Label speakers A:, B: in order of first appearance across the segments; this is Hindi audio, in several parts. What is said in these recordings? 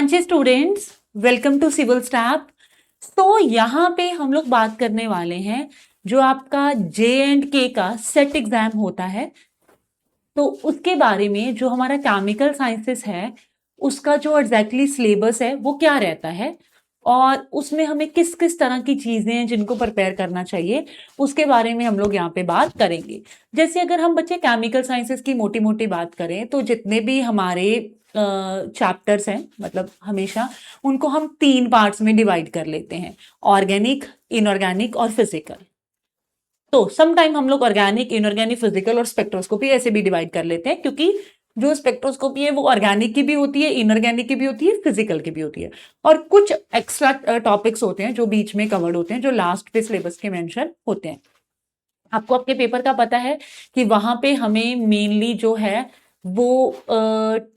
A: हाँ जी students, welcome to civil staff. तो यहाँ पे हम लोग बात करने वाले हैं जो आपका J&K का सेट एग्जाम होता है, तो उसके बारे में जो हमारा केमिकल साइंसेस है उसका जो एग्जैक्टली सिलेबस है वो क्या रहता है और उसमें हमें किस किस तरह की चीजें हैं जिनको प्रिपेयर करना चाहिए, उसके बारे में हम लोग यहाँ पे बात करेंगे। जैसे अगर हम बच्चे केमिकल साइंसेस की मोटी मोटी बात करें तो जितने भी हमारे चैप्टर्स हैं, मतलब हमेशा उनको हम 3 पार्ट्स में डिवाइड कर लेते हैं, ऑर्गेनिक, इनऑर्गेनिक और फिजिकल। तो सम टाइम हम लोग ऑर्गेनिक, इनऑर्गेनिक, फिजिकल और स्पेक्ट्रोस्कोपी ऐसे भी डिवाइड कर लेते हैं, क्योंकि जो स्पेक्ट्रोस्कोपी है वो ऑर्गेनिक की भी होती है, इनऑर्गेनिक की भी होती है, फिजिकल की भी होती है। और कुछ एक्स्ट्रा टॉपिक्स होते हैं जो बीच में कवर्ड होते हैं, जो लास्ट पे सिलेबस के मेंशन होते हैं। आपको आपके पेपर का पता है कि वहां पे हमें मेनली जो है वो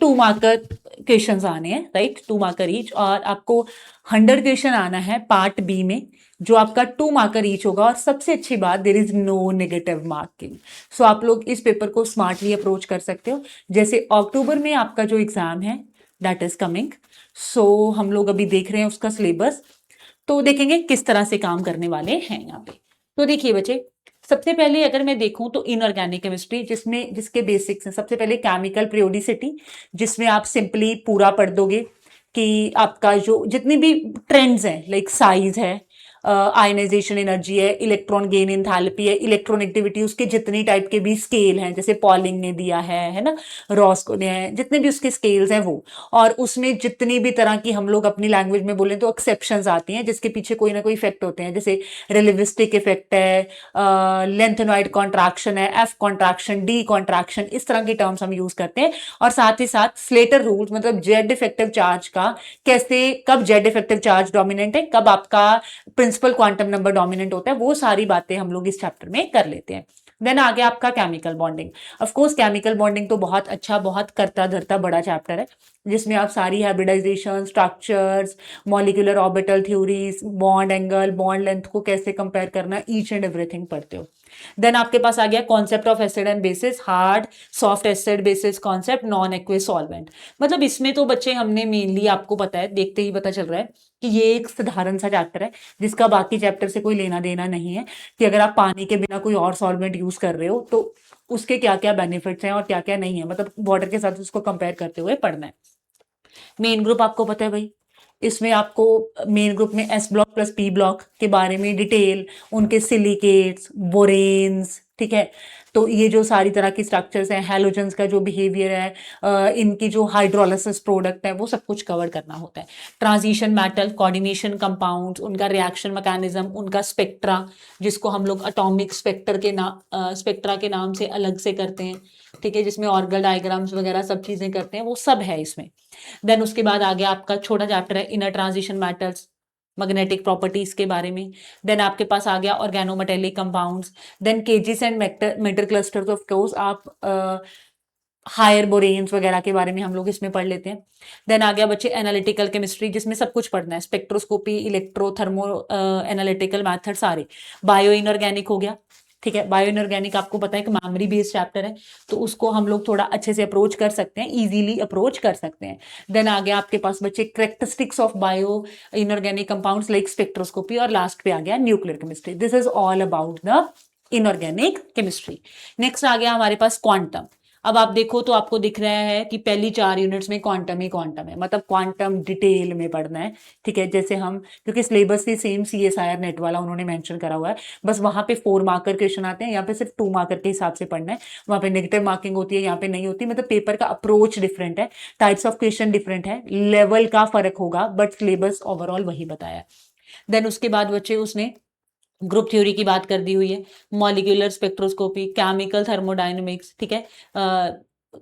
A: 2 मार्कर क्वेश्चन आने हैं, राइट, 2 मार्कर ईच। और आपको 100 क्वेश्चन आना है पार्ट बी में, जो आपका 2 मार्कर ईच होगा। और सबसे अच्छी बात, there is no negative marking. So आप लोग इस पेपर को स्मार्टली अप्रोच कर सकते हो। जैसे अक्टूबर में आपका जो एग्जाम है दैट इज कमिंग, सो हम लोग अभी देख रहे हैं उसका सिलेबस, तो देखेंगे किस तरह से काम करने वाले हैं यहाँ पे। तो देखिए बच्चे, सबसे पहले अगर मैं देखूं तो इनऑर्गेनिक केमिस्ट्री, जिसके बेसिक्स हैं, सबसे पहले केमिकल पीरियोडिसिटी, जिसमें आप सिंपली पूरा पढ़ दोगे कि आपका जो जितनी भी ट्रेंड्स हैं, लाइक साइज है, आयनाइजेशन एनर्जी है, इलेक्ट्रॉन गेन एंथैल्पी है, इलेक्ट्रोनेगेटिविटी, उसके जितनी टाइप के भी स्केल हैं, जैसे पॉलिंग ने दिया है ना, रॉस्को ने है, जितने भी उसके स्केल्स हैं वो। और उसमें जितनी भी तरह की, हम लोग अपनी लैंग्वेज में बोलें तो एक्सेप्शंस आती हैं, जिसके पीछे कोई ना कोई इफेक्ट होते हैं, जैसे रिलेविस्टिक इफेक्ट है, लेंथेनॉइड कॉन्ट्रैक्शन है, एफ कॉन्ट्रैक्शन, डी कॉन्ट्रैक्शन, इस तरह की टर्म्स हम यूज करते हैं। और साथ ही साथ स्लेटर रूल्स, मतलब जेड इफेक्टिव चार्ज का कैसे, कब जेड इफेक्टिव चार्ज डोमिनेंट है, कब आपका प्रिंसिपल क्वांटम नंबर डोमिनेंट होता है, वो सारी बातें हम लोग इस चैप्टर में कर लेते हैं। देन आगे आपका chemical bonding. Of course chemical bonding तो बहुत अच्छा, बहुत करता धरता बड़ा चैप्टर है, जिसमें आप सारी hybridisation, structures, molecular orbital theories, bond angle, bond length को कैसे कंपेयर करना, ईच एंड एवरीथिंग पढ़ते हो। देन आपके पास आ गया concept of acid and bases, hard soft acid basis concept, non aqueous solvent. मतलब इसमें तो बच्चे हमने मेनली, आपको पता है, देखते ही पता चल रहा है कि ये एक साधारण सा चैप्टर है जिसका बाकी चैप्टर से कोई लेना देना नहीं है, कि अगर आप पानी के बिना कोई और सॉल्वेंट यूज कर रहे हो तो उसके क्या क्या बेनिफिट्स हैं और क्या क्या नहीं है, मतलब वाटर के साथ उसको कंपेयर करते हुए पढ़ना है। मेन ग्रुप आपको पता है भाई, इसमें आपको मेन ग्रुप में S block plus P block के बारे में डिटेल, उनके सिलिकेट्स, बोरेन्स, ठीक है। तो ये जो सारी तरह की स्ट्रक्चर्स हैं, हैलोजेंस का जो बिहेवियर है, इनकी जो हाइड्रोलिसिस प्रोडक्ट है, वो सब कुछ कवर करना होता है। ट्रांजिशन मेटल, कोऑर्डिनेशन कंपाउंड्स, उनका रिएक्शन मैकेनिज्म, उनका स्पेक्ट्रा, जिसको हम लोग एटॉमिक स्पेक्ट्रा के नाम से अलग से करते हैं, ठीक है, जिसमें ऑर्गल डायग्राम्स वगैरह सब चीजें करते हैं, वो सब है इसमें। देन उसके बाद आ गया आपका छोटा चैप्टर है inner transition metals, magnetic properties के बारे में। देन आपके पास आ गया organometallic compounds. Then cages and metal clusters, of course आप हायर बोरेन्स वगैरह के बारे में हम लोग इसमें पढ़ लेते हैं। देन आ गया बच्चे एनालिटिकल केमिस्ट्री, जिसमें सब कुछ पढ़ना है, spectroscopy, electro thermo analytical method सारे। बायो इनऑर्गेनिक हो गया, ठीक है। बायो इनऑर्गेनिक आपको पता है कि मेमोरी बेस्ड चैप्टर है, तो उसको हम लोग थोड़ा अच्छे से अप्रोच कर सकते हैं, इजीली अप्रोच कर सकते हैं। देन आ गया आपके पास बच्चे characteristics of bio inorganic compounds like spectroscopy, और लास्ट पे आ गया nuclear chemistry. This is all about the inorganic chemistry. Next आ गया हमारे पास क्वांटम। अब आप देखो तो आपको दिख रहा है कि पहली 4 यूनिट्स में क्वांटम ही क्वांटम है, मतलब क्वांटम डिटेल में पढ़ना है, ठीक है। जैसे हम, क्योंकि सिलेबस भी सेम CSIR नेट वाला उन्होंने मेंशन करा हुआ है, बस वहां पे 4 मार्कर क्वेश्चन आते हैं, यहाँ पे सिर्फ 2 मार्कर के हिसाब से पढ़ना है। वहां पे नेगेटिव मार्किंग होती है, यहाँ पे नहीं होती, मतलब पेपर का अप्रोच डिफरेंट है, टाइप्स ऑफ क्वेश्चन डिफरेंट है, लेवल का फर्क होगा, बट सिलेबस ओवरऑल वही बताया। देन उसके बाद बच्चे उसने ग्रुप थ्योरी की बात कर दी हुई है, मॉलिक्यूलर स्पेक्ट्रोस्कोपी, केमिकल थर्मोडायनेमिक्स, ठीक है।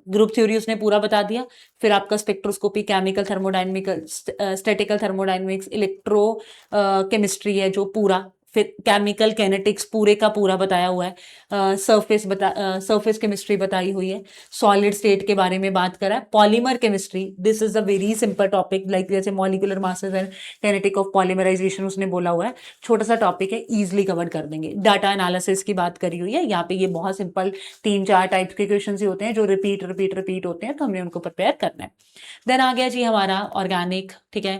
A: ग्रुप थ्योरी उसने पूरा बता दिया। फिर आपका spectroscopy, chemical thermodynamical, statistical thermodynamics, electro chemistry है जो पूरा फिर केमिकल कैनेटिक्स पूरे का पूरा बताया हुआ है, सरफेस केमिस्ट्री बताई हुई है, सॉलिड स्टेट के बारे में बात करा है, polymer chemistry, this is a very simple topic, like जैसे molecular masses and kinetic of polymerisation उसने बोला हुआ है, छोटा सा टॉपिक है, इजिली कवर कर देंगे। डाटा एनालिसिस की बात करी हुई है यहाँ पे, ये बहुत सिंपल 3-4 टाइप्स के क्वेश्चन ही होते हैं जो रिपीट होते हैं, तो हमने उनको प्रिपेयर करना है। देन आ गया जी हमारा ऑर्गेनिक, ठीक है।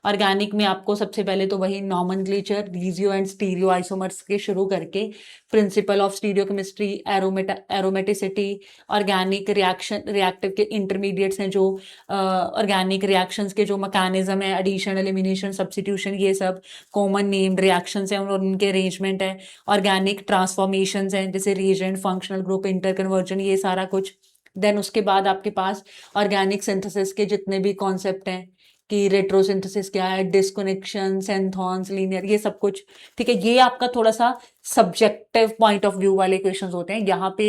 A: ऑर्गेनिक में आपको सबसे पहले तो वही nomenclature, regio and stereo isomers के शुरू करके principle of stereochemistry, aromaticity, organic reaction, reactive के इंटरमीडिएट्स हैं जो ऑर्गेनिक रिएक्शंस के जो मैकेनिज्म है, एडिशन, एलिमिनेशन, सब्स्टिट्यूशन, ये सब कॉमन नेम्ड रिएक्शंस हैं और उनके अरेंजमेंट है। ऑर्गेनिक ट्रांसफॉर्मेशंस हैं जैसे रिएजेंट, फंक्शनल ग्रुप, इंटरकन्वर्जन, ये सारा कुछ। देन उसके बाद आपके पास ऑर्गेनिक सिंथेसिस के जितने भी कॉन्सेप्ट हैं कि रेट्रोसिंथेसिस क्या है, डिस्कनेक्शन, सेंथॉन्स, लीनियर, ये सब कुछ, ठीक है। ये आपका थोड़ा सा सब्जेक्टिव पॉइंट ऑफ व्यू वाले क्वेश्चंस होते हैं, यहाँ पे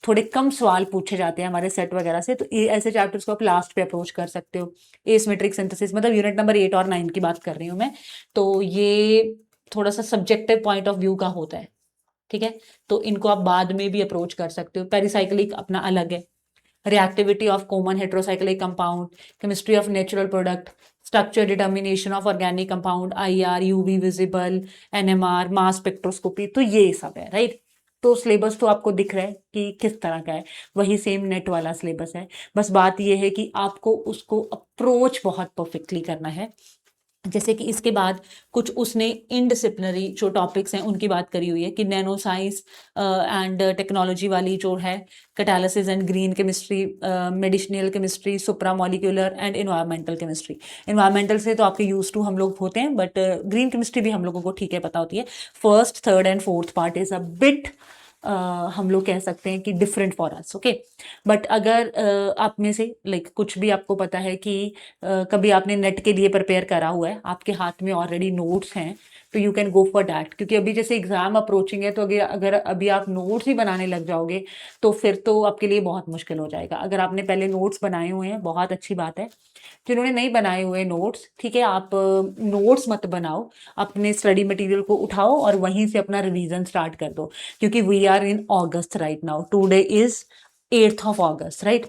A: थोड़े कम सवाल पूछे जाते हैं हमारे सेट वगैरह से, तो ये ऐसे चैप्टर्स को आप लास्ट पे अप्रोच कर सकते हो। एसिमेट्रिक सिंथेसिस मतलब यूनिट नंबर 8 और 9 की बात कर रही हूँ मैं, तो ये थोड़ा सा सब्जेक्टिव पॉइंट ऑफ व्यू का होता है, ठीक है। तो इनको आप बाद में भी अप्रोच कर सकते हो। पेरिसाइक्लिक अपना अलग है, reactivity of common heterocyclic compound, chemistry of natural product, structure determination of organic compound, IR, UV visible, NMR, mass spectroscopy, तो ये सब है, राइट। तो सिलेबस तो आपको दिख रहा है कि किस तरह का है, वही सेम नेट वाला सिलेबस है, बस बात ये है कि आपको उसको अप्रोच बहुत परफेक्टली करना है। जैसे कि इसके बाद कुछ उसने इनडिसिप्लिनरी जो टॉपिक्स हैं उनकी बात करी हुई है कि नैनो साइंस एंड टेक्नोलॉजी वाली जो है, catalysis and green chemistry, medicinal chemistry, supra molecular and environmental chemistry. Environmental से तो आपके यूज टू हम लोग होते हैं, बट ग्रीन केमिस्ट्री भी हम लोगों को ठीक है पता होती है। First, third and fourth part is a bit हम लोग कह सकते हैं कि different for us, okay. But अगर आप में से लाइक कुछ भी आपको पता है कि कभी आपने नेट के लिए प्रिपेयर करा हुआ है, आपके हाथ में ऑलरेडी नोट्स हैं, तो you can go for that, क्योंकि अभी जैसे एग्जाम अप्रोचिंग है, तो अगर अभी आप नोट्स ही बनाने लग जाओगे तो फिर तो आपके लिए बहुत मुश्किल हो जाएगा। अगर आपने पहले नोट्स बनाए हुए हैं बहुत अच्छी बात है, जिन्होंने नहीं बनाए हुए नोट्स, ठीक है, आप नोट्स मत बनाओ, अपने स्टडी मटेरियल को उठाओ और वहीं से अपना रिवीजन स्टार्ट कर दो, क्योंकि we are in August right now, today is 8th of August, right.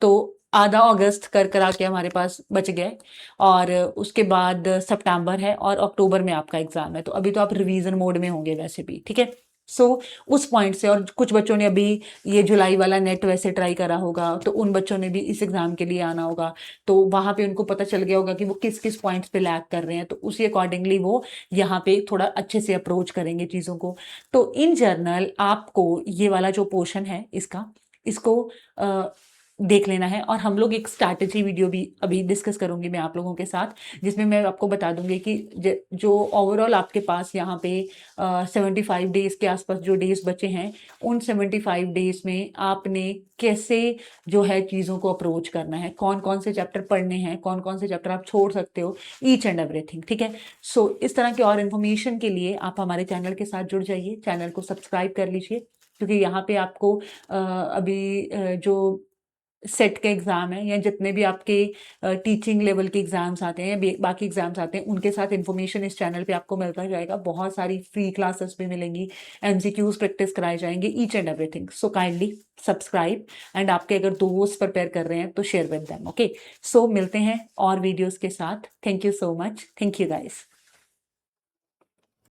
A: तो आधा अगस्त कर करा के हमारे पास बच गए, और उसके बाद सितंबर है और अक्टूबर में आपका एग्जाम है, तो अभी तो आप रिवीजन मोड में होंगे वैसे भी, ठीक है। सो उस पॉइंट से, और कुछ बच्चों ने अभी ये जुलाई वाला नेट वैसे ट्राई करा होगा, तो उन बच्चों ने भी इस एग्जाम के लिए आना होगा, तो वहां पे उनको पता चल गया होगा कि वो किस किस पॉइंट्स पे लैग कर रहे हैं, तो उसी अकॉर्डिंगली वो यहाँ पे थोड़ा अच्छे से अप्रोच करेंगे चीज़ों को। तो इन जर्नल आपको ये वाला जो पोर्शन है इसको देख लेना है, और हम लोग एक स्ट्रैटेजी वीडियो भी अभी डिस्कस करूंगी मैं आप लोगों के साथ, जिसमें मैं आपको बता दूंगी कि जो ओवरऑल आपके पास यहाँ पे 75 डेज के आसपास जो डेज बचे हैं, उन 75 डेज में आपने कैसे जो है चीज़ों को अप्रोच करना है, कौन कौन से चैप्टर पढ़ने हैं, कौन कौन से चैप्टर आप छोड़ सकते हो, ईच एंड एवरीथिंग, ठीक है। सो इस तरह की और इन्फॉर्मेशन के लिए आप हमारे चैनल के साथ जुड़ जाइए, चैनल को सब्सक्राइब कर लीजिए, क्योंकि यहाँ पे आपको अभी जो सेट के एग्ज़ाम है या जितने भी आपके टीचिंग लेवल के एग्ज़ाम्स आते हैं या बाकी एग्ज़ाम्स आते हैं, उनके साथ इन्फॉर्मेशन इस चैनल पे आपको मिलता जाएगा। बहुत सारी फ्री क्लासेस भी मिलेंगी, एमसीक्यूज प्रैक्टिस कराए जाएंगे, each and everything. So kindly subscribe, and आपके अगर दोस्त प्रिपेयर कर रहे हैं तो शेयर विद देम, ओके। सो मिलते हैं और वीडियोज़ के साथ। Thank you so much, thank you guys.